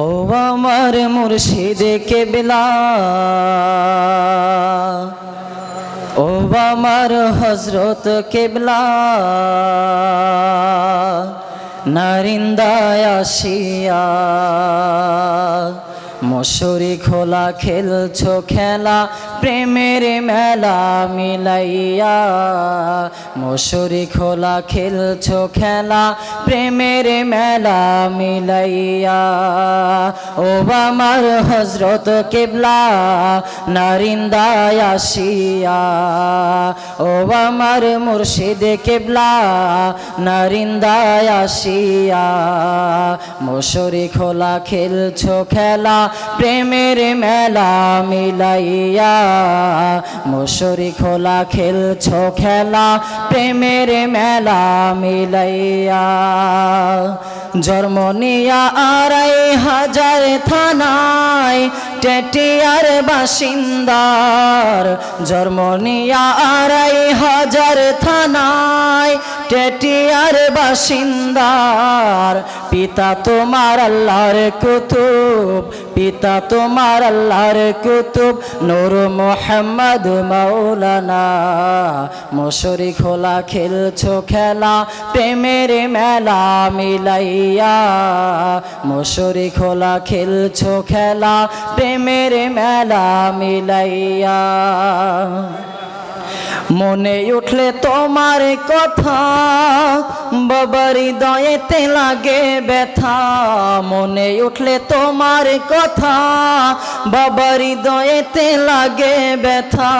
ও আমার মুর্শিদ কেবলা, ও আমার হযরত কেবলা, নারিন্দায় আসিয়া মশরি খোলা খেলছো খেলা, প্রেমের মেলা মিলাইয়া। মশরি খোলা খেলছো খেলা, প্রেমের মেলা মিলাইয়া। ও আমার হযরত কেবলা, নারিন্দায় আসিয়া। ও আমার মুর্শিদ কেবলা, নারিন্দায় আসিয়া মশরি খোলা খেলছো খেলা, প্রেমের মেলা মিলাইয়া। মশরি খোলা খেলছো খেলা, প্রেমের মেলা মিলাইয়া। জন্ম নিয়া ২৫০০ থানায় টেটিয়ার বাসিন্দার। জন্ম নিয়া ২৫০০ থানায় টেটিয়ার বাসিন্দার। পিতা তোমার আল্লাহর কুতুব, পিতা তোমার আল্লাহর কুতুব, নূর মুহাম্মদ মাওলানা। মশরি খোলা খেলছো খেলা, প্রেমের মেলা মিলাইয়া। মশরি খোলা খেলছো খেলা, প্রেমের মেলা মিলাইয়া। মনে উঠলে তোমার কথা, বাবার হৃদয়েতে লাগে ব্যথা। মনে উঠলে তোমার কথা, বাবার হৃদয়েতে লাগে ব্যথা।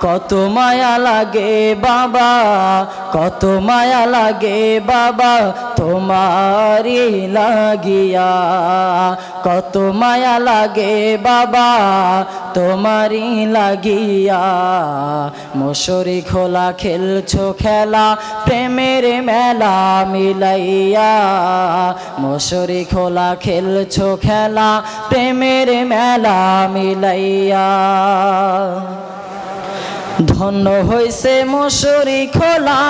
কত মায়া লাগে বাবা, কত মায়া লাগে বাবা, তোমারই লাগিয়া। কত মায়া লাগে বাবা, তোমারই লাগিয়া। মশরি খোলা খেলছো খেলা, প্রেমের মেলা মিলাইয়া। মশরি খোলা খেলছো খেলা, প্রেমের মেলা মিলাইয়া। ধন্য হইছে মশরি খোলা,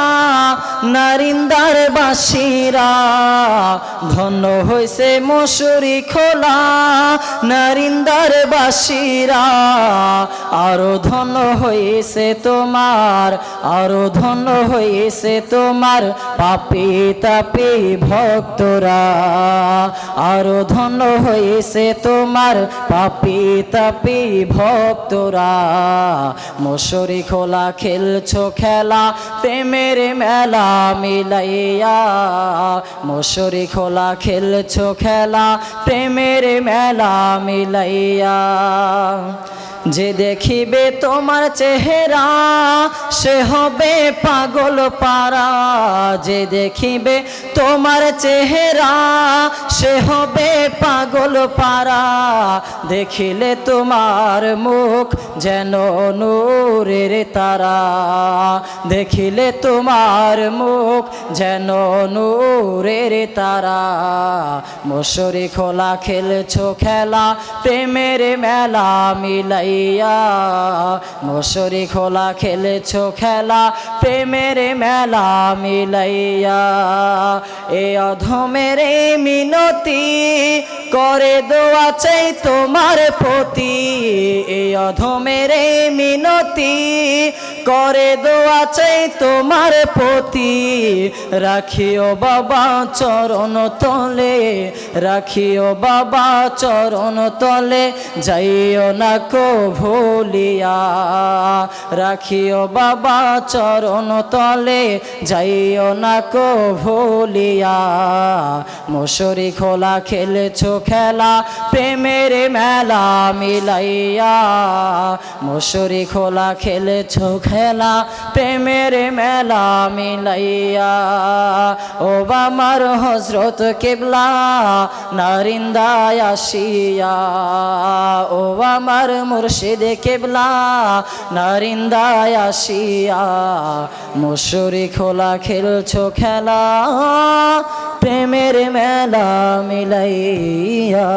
নারিন্দার বাসীরা। ধন্য হইছে মশরি খোলা, নারিন্দার বাসীরা। আরো ধন্য হইছে তোমার, আরো ধন্য হইছে তোমার পাপী তাপী ভক্তরা। আরো ধন্য হইছে তোমার পাপী তাপী ভক্তরা। মশরি খোলা খেলছো খেলা, প্রেমের মেলা মিলাইয়া। মশরি খোলা খেলছো খেলা, প্রেমের মেলা মিলাইয়া। যে দেখিবে তোমার চেহারা, সে হবে পাগল পারা। যে দেখিবে তোমার চেহারা, সে হবে পাগল পারা। দেখিলে তোমার মুখ যেন নূরের তারা। দেখিলে তোমার মুখ যেন নূরের তারা। মশরি খোলা খেলছো খেলা, প্রেমের মেলা মিলাইয়া। মশরি খোলা খেলছো খেলা, প্রেমের মেলা মিলাইয়া। এ অধমের মিনতি করে দোয়া চাই তোমার প্রতি। এই অধমের মিনতি করে দোয়া চাই তোমার প্রতি। রাখিও বাবা চরণ তলে, রাখিও বাবা চরণ তলে, যাইও না কো ভুলিয়া। রাখিও বাবা চরণ তলে, যাইও না কো ভুলিয়া। মশরি খোলা খেলছো খেলা, প্রেমের মেলা মিলাইয়া। মশরি খোলা খেলছো খেলা, প্রেমের মেলা মিলাইয়া। ও আমার হযরত কেবলা, নারিন্দায় আসিয়া। ও আমার মুর্শিদ কেবলা, নারিন্দায় আসিয়া। মশরি খোলা খেলছো খেলা, প্রেমের মেলা মিলাইয়া।